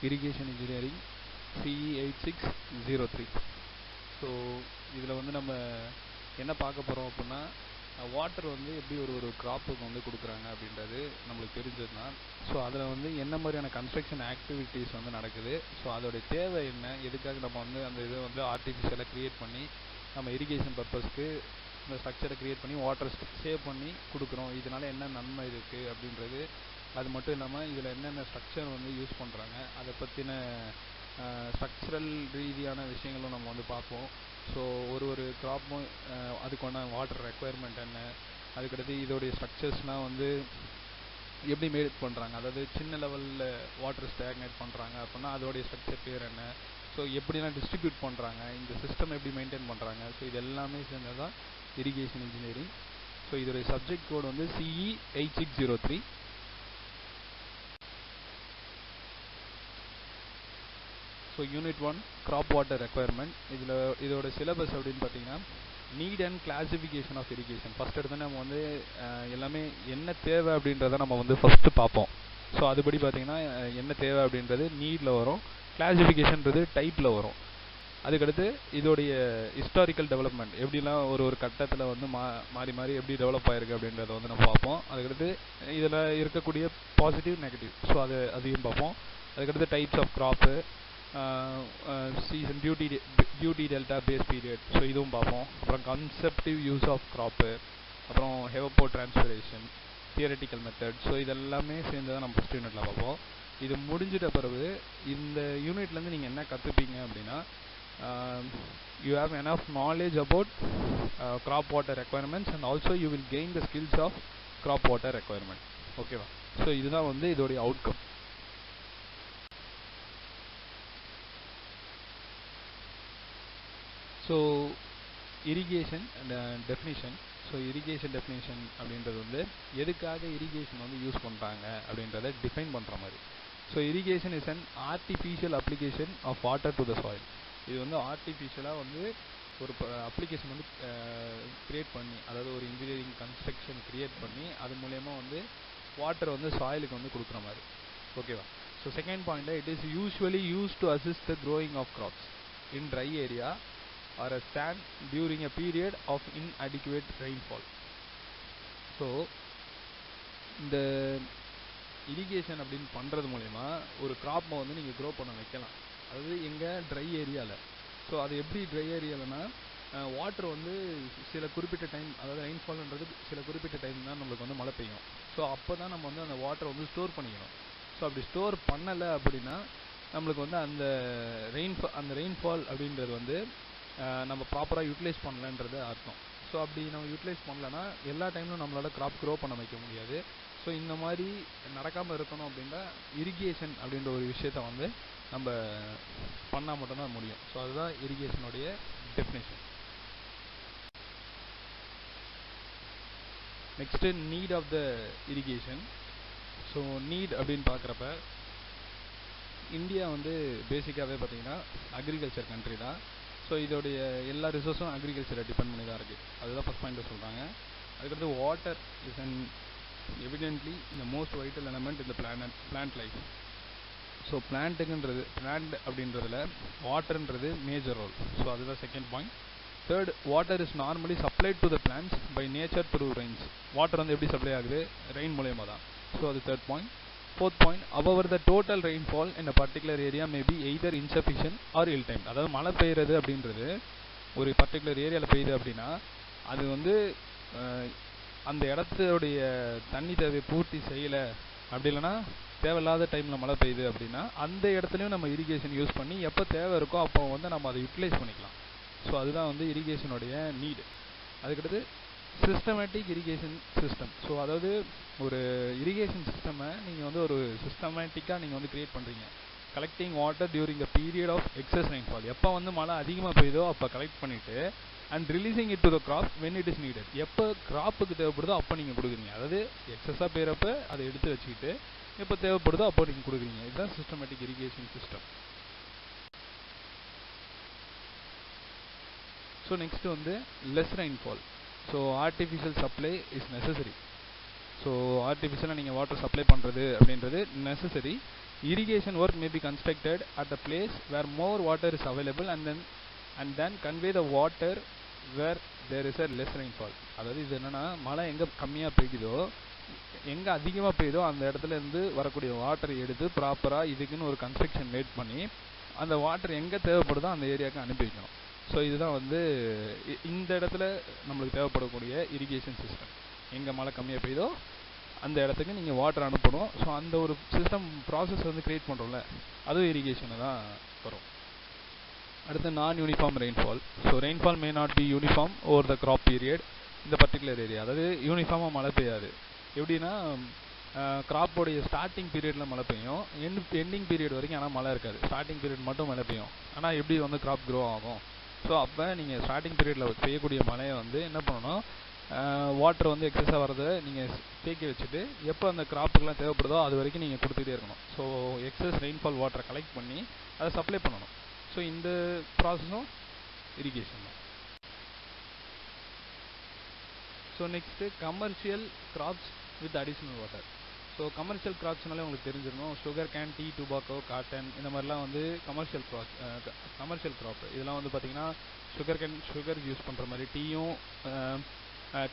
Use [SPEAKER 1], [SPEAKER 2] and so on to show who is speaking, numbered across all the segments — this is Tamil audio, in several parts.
[SPEAKER 1] irrigation engineering CE 8603. ஸோ இதில் வந்து நம்ம என்ன பார்க்க போகிறோம் அப்படின்னா, வாட்டர் வந்து எப்படி ஒரு க்ராப்புக்கு வந்து கொடுக்குறாங்க அப்படின்றது நம்மளுக்கு தெரிஞ்சது தான். ஸோ அதில் வந்து என்ன மாதிரியான கன்ஸ்ட்ரக்ஷன் ஆக்டிவிட்டீஸ் வந்து நடக்குது, ஸோ அதோடைய தேவை என்ன, எதுக்காக நம்ம வந்து அந்த இதை வந்து ஆர்டிஃபிஷியலாக க்ரியேட் பண்ணி நம்ம இரிகேஷன் பர்பஸ்க்கு இந்த ஸ்ட்ரக்சரை க்ரியேட் பண்ணி வாட்டர் சேவ் பண்ணி கொடுக்குறோம், இதனால் என்ன நன்மை இருக்குது அப்படின்றது. அது மட்டும் இல்லாமல் இதில் என்னென்ன ஸ்ட்ரக்சர் வந்து யூஸ் பண்ணுறாங்க, அதை பற்றின ஸ்ட்ரக்சரல் ரீதியான விஷயங்களும் நம்ம வந்து பார்ப்போம். ஸோ ஒரு க்ராப்பும் அதுக்கான வாட்டர் ரெக்குயர்மெண்ட் என்ன, அதுக்கடுத்து இதோடைய ஸ்ட்ரக்சர்ஸ்லாம் வந்து எப்படி மேட் பண்ணுறாங்க, அதாவது சின்ன லெவலில் வாட்டர் ஸ்டாக்னேட் பண்ணுறாங்க அப்படின்னா அதோடைய ஸ்ட்ரக்சர் பேர் என்ன, ஸோ எப்படிலாம் டிஸ்ட்ரிபியூட் பண்ணுறாங்க, இந்த சிஸ்டம் எப்படி மெயின்டைன் பண்ணுறாங்க, ஸோ இது எல்லாமே சேர்ந்தது தான் இரிகேஷன் இன்ஜினியரிங். ஸோ இதோடைய சப்ஜெக்ட் கோட் வந்து CE 8603. So unit 1 crop water requirement. இதோட சிலபஸ் அப்படின்னு பார்த்தீங்கன்னா, need and classification of irrigation. First எடுத்து நம்ம வந்து எல்லாமே என்ன தேவை அப்படின்றத நம்ம வந்து ஃபஸ்ட்டு பார்ப்போம். ஸோ அதுபடி பார்த்தீங்கன்னா என்ன தேவை அப்படின்றது நீடில் வரும், கிளாசிஃபிகேஷன்றது டைப்பில் வரும். அதுக்கடுத்து இதோடைய ஹிஸ்டாரிக்கல் டெவலப்மெண்ட் எப்படிலாம் ஒரு கட்டத்தில் வந்து மாறி எப்படி டெவலப் ஆகிருக்கு அப்படின்றத வந்து நம்ம பார்ப்போம். அதுக்கடுத்து இதில் இருக்கக்கூடிய பாசிட்டிவ் நெகட்டிவ், ஸோ அதையும் பார்ப்போம். அதுக்கடுத்து types of crop, season duty delta base period, so இதுவும் பார்ப்போம். அப்புறம் கன்செப்டிவ் யூஸ் ஆஃப் க்ராப்பு, அப்புறம் evapotranspiration, theoretical method, so இதெல்லாமே சேர்ந்து தான் நம்ம ஃபஸ்ட் யூனிட்டில் பார்ப்போம். இது முடிஞ்சிட்ட பிறகு இந்த யூனிட்லேருந்து நீங்கள் என்ன கற்றுப்பீங்க அப்படின்னா, you have enough knowledge about crop water requirements and also you will gain the skills of crop water requirement. ஓகேவா? ஸோ இதுதான் வந்து இதோடைய outcome. So irrigation definition. So irrigation definition அப்படின்றது வந்து எதுக்காக இரிகேஷன் வந்து யூஸ் பண்ணுறாங்க அப்படின்றத டிஃபைன் பண்ணுற மாதிரி. So irrigation is an artificial application of water to the soil. இது வந்து ஆர்டிஃபிஷியலாக வந்து ஒரு அப்ளிகேஷன் வந்து க்ரியேட் பண்ணி, அதாவது ஒரு இன்ஜினியரிங் கன்ஸ்ட்ரக்ஷன் க்ரியேட் பண்ணி அது மூலயமா வந்து வாட்டர் வந்து சாயிலுக்கு வந்து கொடுக்குற மாதிரி. ஓகேவா? ஸோ செகண்ட் பாயிண்டில், it is usually used to assist the growing of crops in dry area or a stand during a period of inadequate rainfall. ஸோ இந்த இரிகேஷன் அப்படின்னு பண்ணுறது மூலயமா ஒரு க்ராப்பை வந்து நீங்கள் க்ரோ பண்ண வைக்கலாம். அதாவது எங்கள் ட்ரை ஏரியாவில். ஸோ அது எப்படி ட்ரை ஏரியாவில்னா, வாட்டர் வந்து சில குறிப்பிட்ட டைம், அதாவது ரெயின்ஃபால்ன்றது சில குறிப்பிட்ட டைம் தான் நம்மளுக்கு வந்து மழை பெய்யும். ஸோ அப்போ தான் நம்ம வந்து அந்த வாட்டரை வந்து ஸ்டோர் பண்ணிக்கணும். ஸோ அப்படி ஸ்டோர் பண்ணலை அப்படின்னா நம்மளுக்கு வந்து அந்த ரெயின்ஃபால் அப்படின்றது வந்து நம்ம ப்ராப்பராக யூட்டிலைஸ் பண்ணலன்றது அர்த்தம். ஸோ அப்படி நம்ம யூட்டிலைஸ் பண்ணலன்னா எல்லா டைம்லும் நம்மளால் க்ராப் க்ரோ பண்ண வைக்க முடியாது. ஸோ இந்த மாதிரி நடக்காமல் இருக்கணும் அப்படின்னா இரிகேஷன் அப்படின்ற ஒரு விஷயத்த வந்து நம்ம பண்ணால் மட்டும்தான் முடியும். ஸோ அதுதான் இரிகேஷனுடைய definition. Next need of the irrigation. So need அப்படின்னு பார்க்குறப்ப இந்தியா வந்து பேசிக்காகவே பார்த்திங்கன்னா அக்ரிகல்ச்சர் கண்ட்ரி தான். ஸோ இதோடைய எல்லா ரிசோர்ஸும் அக்ரிகல்ச்சரை டிபெண்ட் பண்ணி தான் இருக்குது. அதுதான் ஃபஸ்ட் பாயிண்ட்டில் சொல்கிறாங்க. அதுக்கடுத்து water is and evidently the most vital element இந்த பிளான்ட் லைஃப். ஸோ பிளான்ட் அப்படின்றதுல வாட்டர்ன்றது மேஜர் ரோல். ஸோ அதுதான் second point. Third, water is normally supplied to the plants by nature through rains. Water வந்து எப்படி சப்ளை ஆகுது? ரெயின் மூலயமா தான். ஸோ அது third point. Fourth point, however the total rainfall in a particular area may be either insufficient or ill-timed. அதாவது மழை பெய்யுறது அப்படின்றது ஒரு பர்டிகுலர் ஏரியாவில் பெய்யுது அப்படின்னா அது வந்து அந்த இடத்துடைய தண்ணி தேவையை பூர்த்தி செய்யலை, அப்படி இல்லைனா தேவையில்லாத டைமில் மழை பெய்யுது அப்படின்னா அந்த இடத்துலையும் நம்ம இரிகேஷன் யூஸ் பண்ணி எப்போ தேவை இருக்கோ அப்போ வந்து நம்ம அதை யூட்டிலைஸ் பண்ணிக்கலாம். ஸோ அதுதான் வந்து இரிகேஷனுடைய நீடு. அதுக்கடுத்து சிஸ்டமேட்டிக் இரிகேஷன் சிஸ்டம். ஸோ அதாவது ஒரு இரிகேஷன் சிஸ்டமை நீங்கள் வந்து ஒரு சிஸ்டமேட்டிக்காக நீங்கள் வந்து க்ரியேட் பண்ணுறீங்க. Collecting water during the period of excess rainfall. எப்போ வந்து மழை அதிகமாக பெய்யுதோ அப்போ கலெக்ட் பண்ணிவிட்டு and releasing it to the crop when it is needed. எப்போ கிராப்புக்கு தேவைப்படுதோ அப்போ நீங்கள் கொடுக்குறீங்க. அதாவது எக்ஸஸாக பெய்கிறப்ப அதை எடுத்து வச்சுக்கிட்டு எப்போ தேவைப்படுதோ அப்போ நீங்கள் கொடுக்குறீங்க. இதுதான் systematic irrigation system. So next வந்து less rainfall. So artificial supply is necessary. So ஆர்டிஃபிஷியலாக நீங்கள் வாட்டர் சப்ளை பண்ணுறது அப்படின்றது necessary. Irrigation work may be constructed at the place where more water is available and then convey the water where there is a less rainfall. அதாவது இது என்னென்னா, மழை எங்கே கம்மியாக பெய்யுதோ, எங்கே அதிகமாக பெய்யுதோ அந்த இடத்துல இருந்து வரக்கூடிய வாட்டரை எடுத்து ப்ராப்பராக இதுக்குன்னு ஒரு கன்ஸ்ட்ரக்ஷன் மேட் பண்ணி அந்த வாட்டர் எங்கே தேவைப்படுதோ அந்த ஏரியாவுக்கு அனுப்பி வைக்கணும். ஸோ இதுதான் வந்து இந்த இடத்துல நம்மளுக்கு தேவைப்படக்கூடிய இரிகேஷன் சிஸ்டம். எங்கே மழை கம்மியாக பெய்யுதோ அந்த இடத்துக்கு நீங்கள் வாட்டர் அனுப்பணும். ஸோ அந்த ஒரு சிஸ்டம் ப்ராசஸ் வந்து க்ரியேட் பண்ணுறோம்ல, அதுவும் இரிகேஷனை தான் வரும். அடுத்து நான் uniform rainfall. So rainfall may not be uniform over the graph period இந்த பர்டிகுலர் ஏரியா. அதாவது யூனிஃபார்மாக மழை பெய்யாது. எப்படின்னா, கிராப்போடைய ஸ்டார்டிங் பீரியடில் மழை பெய்யும், எண்டிங் பீரியட் வரைக்கும் ஆனால் மழை இருக்காது. ஸ்டார்டிங் பீரியட் மட்டும் மழை பெய்யும். ஆனால் எப்படி வந்து கிராப் க்ரோ ஆகும்? ஸோ அப்போ நீங்கள் ஸ்டார்டிங் பீரியடில் பெய்யக்கூடிய மழையை வந்து என்ன பண்ணணும், வாட்டர் வந்து எக்ஸஸாக வரதை நீங்கள் தேக்கி வச்சுட்டு எப்போ அந்த கிராப்புக்கெலாம் தேவைப்படுதோ அது வரைக்கும் நீங்கள் கொடுத்துட்டே இருக்கணும். ஸோ எக்ஸஸ் ரெயின்ஃபால் வாட்டரை கலெக்ட் பண்ணி அதை சப்ளை பண்ணணும். ஸோ இந்த ப்ராசஸும் இரிகேஷன் தான். So next commercial crops with additional water. So commercial கிராப்ஸ்னாலே உங்களுக்கு தெரிஞ்சிடணும். Sugar cane, tea, tobacco, cotton இந்த மாதிரிலாம் வந்து கமர்ஷியல் கிராப். இதெல்லாம் வந்து பார்த்திங்கன்னா சுகர் யூஸ் பண்ணுற மாதிரி, டீயும்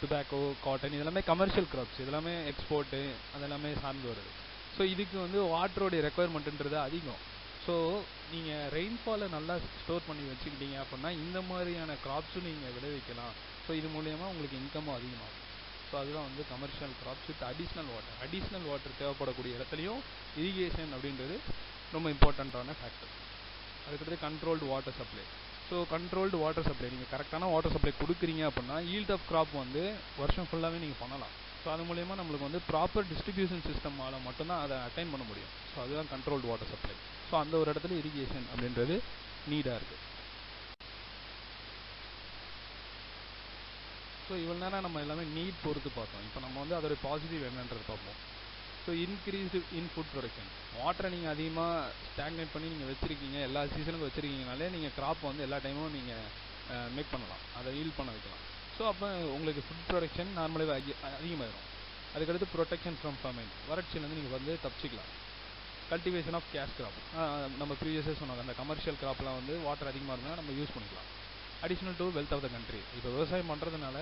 [SPEAKER 1] டுபாக்கோ, காட்டன் இதெல்லாமே கமர்ஷியல் கிராப்ஸ். இதெல்லாமே எக்ஸ்போர்ட்டு அதெல்லாமே சார்ந்து வருது. ஸோ இதுக்கு வந்து வாட்டரோடைய ரெக்குயர்மெண்ட்டுன்றது அதிகம். ஸோ நீங்கள் ரெயின்ஃபாலை நல்லா ஸ்டோர் பண்ணி வச்சுக்கிட்டீங்க அப்படின்னா இந்த மாதிரியான கிராப்ஸும் நீங்கள் விளைவிக்கலாம். ஸோ இது மூலயமா உங்களுக்கு இன்கமும் அதிகமாகும். ஸோ அதுதான் வந்து commercial crops with additional water தேவைப்படக்கூடிய இடத்துலையும் இரிகேஷன் அப்படின்றது ரொம்ப இம்பார்ட்டண்ட்டான ஃபேக்டர். அதுக்கடுத்து controlled water supply. So controlled water supply நீங்கள் கரெக்டான வாட்டர் சப்ளை கொடுக்குறீங்க அப்படின்னா ஈல்ட் ஆஃப் கிராப் வந்து வருஷம் ஃபுல்லாகவே நீங்கள் பண்ணலாம். ஸோ அது மூலயமா நம்மளுக்கு வந்து ப்ராப்பர் டிஸ்ட்ரிபியூஷன் சிஸ்டமால் மட்டும்தான் அதை அட்டைன் பண்ண முடியும். ஸோ அதுதான் கண்ட்ரோல்டு வாட்டர் சப்ளை. ஸோ அந்த ஒரு இடத்துல இரிகேஷன் அப்படின்றது நீடாக இருக்குது. ஸோ இவ்வளோ நேரம் நம்ம எல்லாமே நீட் பொறுத்து பார்த்தோம். இப்போ நம்ம வந்து அதோட பாசிட்டிவ் என்னன்றது பார்ப்போம். So increased in food production. வாட்டரை நீங்கள் அதிகமாக ஸ்டாக்னேட் பண்ணி நீங்கள் வச்சுருக்கீங்க, எல்லா சீசனுக்கும் வச்சுருக்கீங்கனாலே நீங்கள் கிராப் வந்து எல்லா டைமும் நீங்கள் மேக் பண்ணலாம், அதை ஈல்ட் பண்ண வைக்கலாம். ஸோ அப்போ உங்களுக்கு ஃபுட் ப்ரொடக்ஷன் நார்மலாகவே அதிகமாகிடும். அதுக்கடுத்து ப்ரொடெக்ஷன் ஃப்ரம் ஃபர்மைன், வறட்சியிலேருந்து நீங்கள் வந்து தப்பிச்சிக்கலாம். கல்டிவேஷன் ஆஃப் கேஷ் கிராப், நம்ம ப்ரீவியஸாக சொன்னாங்க அந்த கமர்ஷியல் கிராப்லாம் வந்து வாட்டர் அதிகமாக இருந்தால் நம்ம யூஸ் பண்ணிக்கலாம். Additional to wealth of the country. இப்போ விவசாயம் பண்ணுறதுனால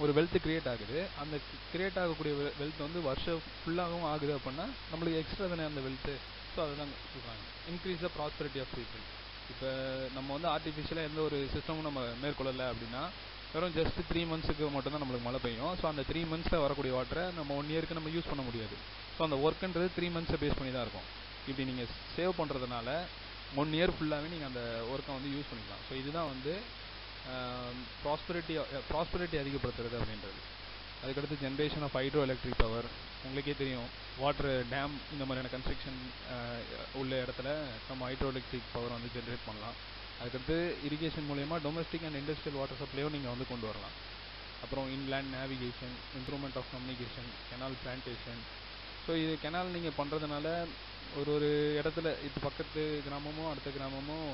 [SPEAKER 1] ஒரு வெல்த் கிரியேட் ஆகுது. அந்த கிரியேட் ஆகக்கூடிய வெல்த் வந்து வருஷம் ஃபுல்லாகவும் ஆகுது அப்படின்னா நம்மளுக்கு எக்ஸ்ட்ரா தானே அந்த வெல்த்து. ஸோ அதுதான் சொல்கிறாங்க. Increase the prosperity of people. இப்போ நம்ம வந்து ஆர்டிஃபிஷியலாக எந்த ஒரு சிஸ்டமும் நம்ம மேற்கொள்ளலை அப்படின்னா வெறும் ஜஸ்ட் 3 months மட்டும்தான் நம்மளுக்கு மழை பெய்யும். ஸோ அந்த 3 months வரக்கூடிய வாட்டரை நம்ம 1 year நம்ம யூஸ் பண்ண முடியாது. ஸோ அந்த ஒர்க்குன்றது 3 months பேஸ் பண்ணி தான் இருக்கும். இப்படி நீங்கள் சேவ் பண்ணுறதுனால 1 year ஃபுல்லாகவே நீங்கள் அந்த ஒர்க்கை வந்து யூஸ் பண்ணிக்கலாம். ஸோ இதுதான் வந்து ப்ராஸ்பரிட்டி அதிகப்படுத்துறது அப்படின்றது. அதுக்கடுத்து generation of hydro electric power. உங்களுக்கே தெரியும், வாட்டர் டேம் இந்த மாதிரியான கன்ஸ்ட்ரக்ஷன் உள்ள இடத்துல நம்ம ஹைட்ரோ எலக்ட்ரிக் பவர் வந்து ஜென்ரேட் பண்ணலாம். அதுக்கடுத்து இரிகேஷன் மூலயமா டொமஸ்டிக் அண்ட் இண்டஸ்ட்ரியல் வாட்டர் சப்ளையும் நீங்கள் வந்து கொண்டு வரலாம். அப்புறம் inland navigation, improvement of communication, canal plantation. So இது கெனால் நீங்கள் பண்ணுறதுனால ஒரு இடத்துல இப்போ பக்கத்து கிராமமும் அடுத்த கிராமமும்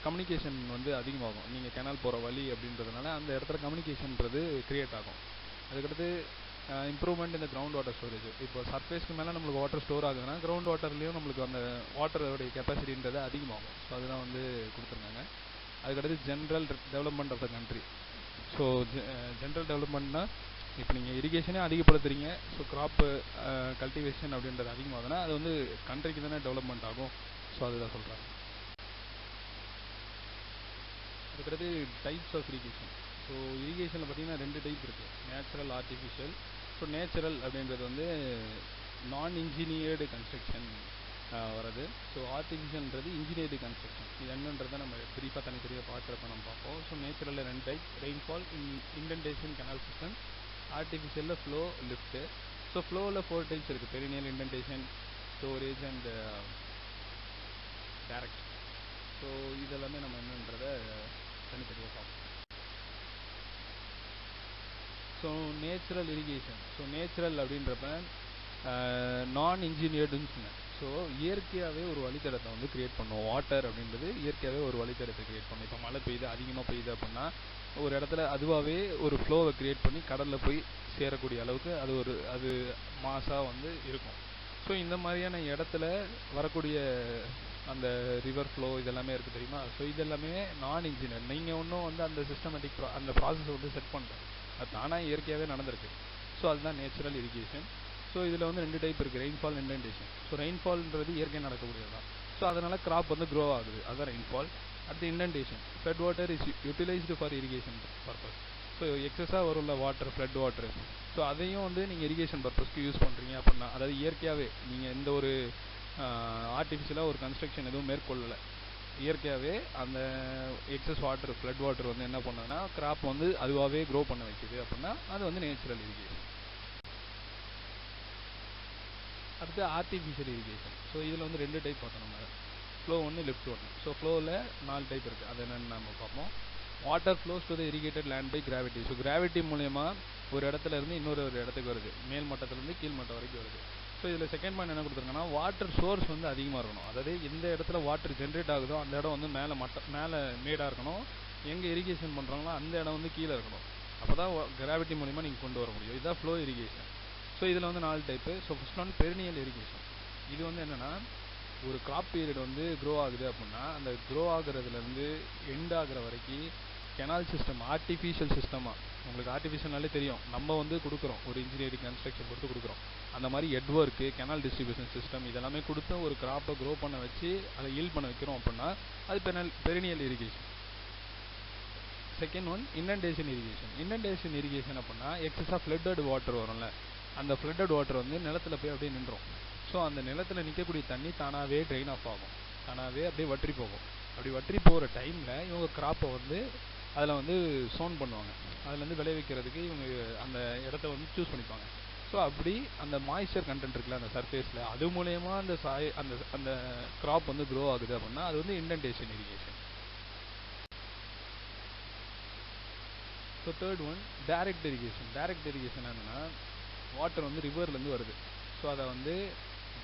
[SPEAKER 1] கம்யூனிகேஷன் வந்து அதிகமாகும். நீங்கள் கெனால் போகிற வழி அப்படின்றதுனால அந்த இடத்துல கம்யூனிகேஷன்றது க்ரியேட் ஆகும். அதுக்கடுத்து இம்ப்ரூவ்மெண்ட் இந்த கிரவுண்ட் வாட்டர் ஸ்டோரேஜ். இப்போ சர்ஃபேஸ்க்கு மேலே நம்மளுக்கு வாட்டர் ஸ்டோர் ஆகுதுன்னா கிரவுண்ட் வாட்டர்லேயும் நம்மளுக்கு அந்த வாட்டரோடைய கெப்பாசிட்டின்றது அதிகமாகும். ஸோ அதுதான் வந்து கொடுத்துருக்காங்க. அதுக்கடுத்து general development of the country. So general டெவலப்மெண்ட்னா இப்போ நீங்கள் இரிகேஷனே அதிகப்படுத்துறீங்க, ஸோ கிராப்பு கல்டிவேஷன் அப்படின்றது அதிகமாகுதுன்னா அது வந்து கண்ட்ரிக்கு தானே டெவலப்மெண்ட் ஆகும். ஸோ அதுதான் சொல்கிறாங்க. அதுக்கடுத்து டைப்ஸ் ஆஃப் இரிகேஷன். ஸோ இரிகேஷனில் பார்த்தீங்கன்னா 2 டைப் இருக்குது, நேச்சுரல், ஆர்டிஃபிஷியல். ஸோ நேச்சுரல் அப்படின்றது வந்து நான் இன்ஜினியர்டு கன்ஸ்ட்ரக்ஷன் வருது. ஸோ ஆர்டிஃபிஷியல்ன்றது இன்ஜினியர்டு கன்ஸ்ட்ரக்ஷன். இது என்னன்றதை நம்ம பிரீஃபாக தனித்தனியாக பார்க்குறப்ப நம்ம பார்ப்போம். ஸோ நேச்சுரலில் 2 type, rainfall, inundation, canal system. ஆர்டிஃபிஷியலில் ஃப்ளோ, லிஃப்ட்டு. ஸோ ஃப்ளோவில் 4 டைப்ஸ் இருக்குது, perennial, inundation, storage and direct. So இதெல்லாமே நம்ம என்னன்றதை தனித்தனியாக பார்ப்போம். So natural irrigation. So natural அப்படின்றப்ப நான் இன்ஜினியர்டுன்னு சொன்னேன். ஸோ இயற்கையாகவே ஒரு வழித்தடத்தை வந்து கிரியேட் பண்ணும். வாட்டர் அப்படின்றது இயற்கையாகவே ஒரு வழித்தடத்தை கிரியேட் பண்ணும். இப்போ மழை பெய்யுது, அதிகமாக பெய்யுது அப்படின்னா ஒரு இடத்துல அதுவாகவே ஒரு ஃப்ளோவை கிரியேட் பண்ணி கடலில் போய் சேரக்கூடிய அளவுக்கு அது மாசாக வந்து இருக்கும். ஸோ இந்த மாதிரியான இடத்துல வரக்கூடிய அந்த ரிவர் ஃப்ளோ இதெல்லாமே இருக்குது தெரியுமா. ஸோ இதெல்லாமே நான் இன்ஜினியர், நீங்கள் ஒன்றும் வந்து அந்த சிஸ்டமேட்டிக் அந்த ப்ராசஸை வந்து செட் பண்ணல, அது தானாக இயற்கையாகவே நடந்திருக்கு. ஸோ அதுதான் நேச்சுரல் இரிகேஷன். ஸோ இதில் வந்து 2 டைப் இருக்குது, ரெயின்ஃபால், இன்டென்டேஷன். ஸோ ரெயின்ஃபால்ன்றது இயற்கை நடக்கக்கூடியது தான். ஸோ அதனால் கிராப் வந்து க்ரோ ஆகுது, அதுதான் ரெயின்ஃபால். அடுத்து indentation, flood water is utilised for irrigation purpose. So எக்ஸஸாக வரும்ல வாட்டர், ஃப்ளட் வாட்டர், ஸோ அதையும் வந்து நீங்கள் இரிகேஷன் பர்பஸ்க்கு யூஸ் பண்ணுறீங்க அப்படின்னா, அதாவது இயற்கையாகவே நீங்கள் எந்த ஒரு ஆர்டிஃபிஷியலாக ஒரு கன்ஸ்ட்ரக்ஷன் எதுவும் மேற்கொள்ளலை, இயற்கையாகவே அந்த எக்ஸஸ் வாட்டர், ஃப்ளட் வாட்டர் வந்து என்ன பண்ணுதுன்னா கிராப் வந்து அதுவாகவே க்ரோ பண்ண வைக்குது அப்படின்னா அது வந்து நேச்சுரல் இரிகேஷன். அடுத்து ஆர்டிஃபிஷியல் இரிகேஷன். ஸோ இதில் வந்து 2 டைப் பார்த்தோம் நம்ம, ஃப்ளோ ஒன்று, லிஃப்ட் ஒன்று. ஸோ ஃப்ளோவில் 4 டைப் இருக்குது, அது என்னென்னு நம்ம பார்ப்போம். Water flows to the irrigated land by gravity. So gravity மூலயமா ஒரு இடத்துல இருந்து இன்னொரு இடத்துக்கு வருது, மேல் மட்டத்திலேருந்து கீழ் மட்டம் வரைக்கும் வருது. ஸோ இதில் செகண்ட் பாயிண்ட் என்ன கொடுத்துருங்கன்னா, வாட்டர் சோர்ஸ் வந்து அதிகமாக இருக்கணும். அதாவது எந்த இடத்துல வாட்டர் ஜென்ரேட் ஆகுதோ அந்த இடம் வந்து மேலே மேடாக இருக்கணும், எங்கே இரிகேஷன் பண்ணுறாங்களோ அந்த இடம் வந்து கீழே இருக்கணும். அப்போ தான் கிராவிட்டி மூலிமா நீங்கள் கொண்டு வர முடியும். இதுதான் ஃப்ளோ இரிகேஷன். ஸோ இதில் வந்து 4 type. So first one perennial irrigation. இது வந்து என்னென்னா, ஒரு கிராப் பீரியட் வந்து க்ரோ ஆகுது அப்படின்னா அந்த க்ரோ ஆகுறதுலேருந்து எண்ட் ஆகிற வரைக்கும் கெனால் சிஸ்டம், ஆர்டிஃபிஷியல் சிஸ்டமாக, உங்களுக்கு ஆர்டிஃபிஷியல்னாலே தெரியும், நம்ம வந்து கொடுக்குறோம் ஒரு இன்ஜினியரிங் கன்ஸ்ட்ரக்ஷன் கொடுக்குறோம். அந்த மாதிரி எட்வொர்க்கு, கெனால் டிஸ்ட்ரிபியூஷன் சிஸ்டம் இதெல்லாமே கொடுத்து ஒரு கிராப்பை க்ரோ பண்ண வச்சு அதை ஈல்ட் பண்ண வைக்கிறோம் அப்படின்னா அது perennial irrigation. Second one inundation irrigation. Inundation irrigation அப்படின்னா எக்ஸஸாக ஃப்ளட்டட் வாட்டர் வரும்ல, அந்த ஃப்ளட்டட் வாட்டர் வந்து நிலத்தில் போய் அப்படியே நின்றோம். ஸோ அந்த நிலத்தில் நிற்கக்கூடிய தண்ணி தானாகவே ட்ரெயின் ஆஃப் ஆகும், தானாகவே அப்படியே வற்றி போகும். அப்படி வற்றி போகிற டைமில் இவங்க கிராப்பை வந்து அதில் வந்து சோன் பண்ணுவாங்க, அதில் வந்து விளைவிக்கிறதுக்கு இவங்க அந்த இடத்த வந்து சூஸ் பண்ணிப்பாங்க. ஸோ அப்படி அந்த மாய்ஸ்சர் கண்டென்ட் இருக்குல்ல அந்த சர்ஃபேஸில், அது மூலயமா அந்த அந்த கிராப் வந்து க்ரோ ஆகுது அப்படின்னா அது வந்து indentation irrigation. So third one direct irrigation. Direct irrigation என்னென்னா, வாட்டர் வந்து ரிவர்லேருந்து வருது, ஸோ அதை வந்து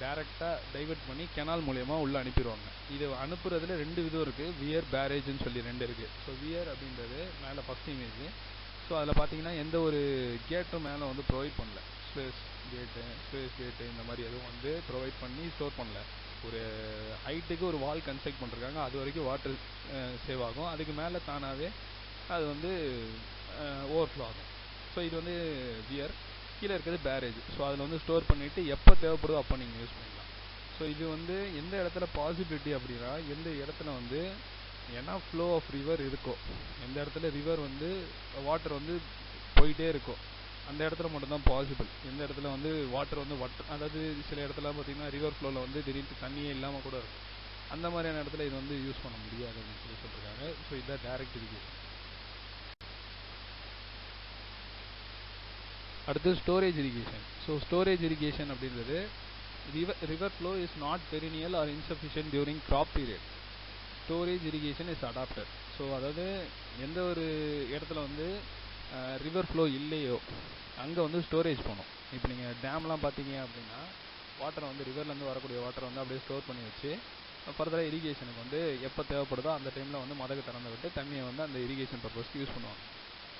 [SPEAKER 1] டைரெக்டாக டைவெர்ட் பண்ணி கெனால் மூலயமா உள்ளே அனுப்பிடுவாங்க. இது அனுப்புறதுல 2 விதம் இருக்குது, வியர், பேரேஜ்னு சொல்லி 2 இருக்குது. ஸோ வியர் அப்படின்றது மேலே ஃபஸ்ட் இமேஜ். ஸோ அதில் பார்த்தீங்கன்னா எந்த ஒரு கேட்டும் மேலே வந்து ப்ரொவைட் பண்ணல, ஸ்பேஸ் கேட்டு இந்த மாதிரி எதுவும் வந்து ப்ரொவைட் பண்ணி ஸ்டோர் பண்ணல. ஒரு ஹைட்டுக்கு ஒரு வால் கன்ஸ்ட்ரக்ட் பண்ணிருக்காங்க, அது வரைக்கும் வாட்டர் சேவ் ஆகும், அதுக்கு மேலே தானாகவே அது வந்து ஓவர்ஃப்ளோ ஆகும். ஸோ இது வந்து வியர். கீழே இருக்கிறது பேரேஜ். ஸோ அதில் வந்து ஸ்டோர் பண்ணிவிட்டு எப்போ தேவைப்படுதோ அப்போ நீங்கள் யூஸ் பண்ணிக்கலாம். ஸோ இது வந்து எந்த இடத்துல பாசிபிலிட்டி அப்படின்னா, எந்த இடத்துல வந்து ஏன்னா ஃப்ளோ ஆஃப் ரிவர் இருக்கோ, எந்த இடத்துல ரிவர் வந்து வாட்டர் வந்து போயிட்டே இருக்கும் அந்த இடத்துல மட்டும்தான் பாசிபிள். எந்த இடத்துல வந்து வாட்டர் வந்து அதாவது சில இடத்துல பார்த்திங்கன்னா ரிவர் ஃப்ளோவில் வந்து திடீர்னு தண்ணியே இல்லாமல் கூட இருக்கும், அந்த மாதிரியான இடத்துல இது வந்து யூஸ் பண்ண முடியாது அப்படின்னு சொல்லியிருக்காங்க. ஸோ இதுதான் டைரக்ட் இரிகேஷன். அடுத்து storage irrigation. So storage irrigation அப்படின்றது river flow is not perennial or insufficient during crop period. Storage irrigation is adopted. So அதாவது எந்த ஒரு இடத்துல வந்து ரிவர் ஃப்ளோ இல்லையோ அங்கே வந்து ஸ்டோரேஜ் போகணும். இப்போ நீங்கள் டேம்லாம் பார்த்தீங்க அப்படின்னா வாட்டரை வந்து ரிவர்லேருந்து வரக்கூடிய வாட்டரை வந்து அப்படியே ஸ்டோர் பண்ணி வச்சு ஃபர்தராக இரிகேஷனுக்கு வந்து எப்போ தேவைப்படுதோ அந்த டைமில் வந்து மதகு திறந்து விட்டு தண்ணியை வந்து அந்த இரிகேஷன் பர்பஸ்க்கு யூஸ் பண்ணுவாங்க.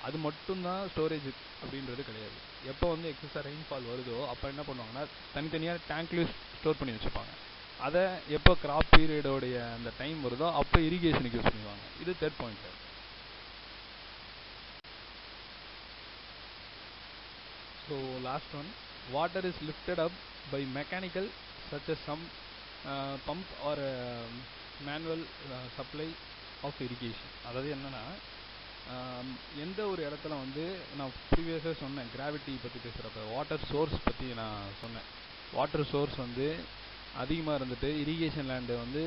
[SPEAKER 1] அது மட்டும்தான் ஸ்டோரேஜ் அப்படின்றது கிடையாது. எப்போ வந்து எக்ஸஸாக ரெயின்ஃபால் வருதோ அப்போ என்ன பண்ணுவாங்கன்னா தனித்தனியாக டேங்க்லேயும் ஸ்டோர் பண்ணி வச்சுப்பாங்க. அதை எப்போ கிராப் பீரியடோடைய அந்த டைம் வருதோ அப்போ இரிகேஷனுக்கு யூஸ் பண்ணுவாங்க. இது third point. So last one, water is lifted up by mechanical such as some pump or manual supply of irrigation. அதாவது என்னென்னா, எந்த ஒரு இடத்துல வந்து நான் ப்ரீவியஸாக சொன்னேன் கிராவிட்டி பற்றி பேசுகிறப்ப வாட்டர் சோர்ஸ் பற்றி நான் சொன்னேன். வாட்டர் சோர்ஸ் வந்து அதிகமாக இருந்துட்டு இரிகேஷன் லேண்டு வந்து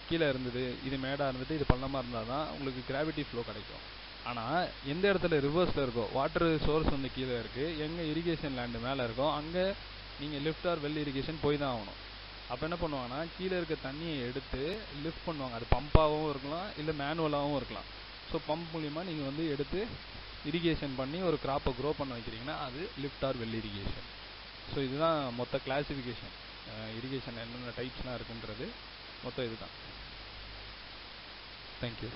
[SPEAKER 1] கீழே இருந்தது, இது மேடாக இருந்துட்டு இது பள்ளமாக இருந்தால் தான் உங்களுக்கு கிராவிட்டி ஃப்ளோ கிடைக்கும். ஆனால் எந்த இடத்துல ரிவர்ஸில் இருக்கோ, வாட்டர் சோர்ஸ் வந்து கீழே இருக்குது, எங்கே இரிகேஷன் லேண்டு மேலே இருக்கோ அங்கே நீங்கள் லிஃப்ட் ஆர் வெல் இரிகேஷன் போய் தான் ஆகணும். அப்போ என்ன பண்ணுவாங்கன்னா கீழே இருக்க தண்ணியை எடுத்து லிஃப்ட் பண்ணுவாங்க. அது பம்பாகவும் இருக்கலாம் இல்லை மேனுவலாகவும் இருக்கலாம். ஸோ பம்ப் மூலிமா நீங்கள் வந்து எடுத்து இரிகேஷன் பண்ணி ஒரு கிராப்பை க்ரோ பண்ண வைக்கிறீங்கன்னா அது lift R well irrigation. So இதுதான் மொத்த கிளாசிஃபிகேஷன். இரிகேஷன் என்னென்ன டைப்ஸ்லாம் இருக்குன்றது மொத்தம் இதுதான். தேங்க்யூ.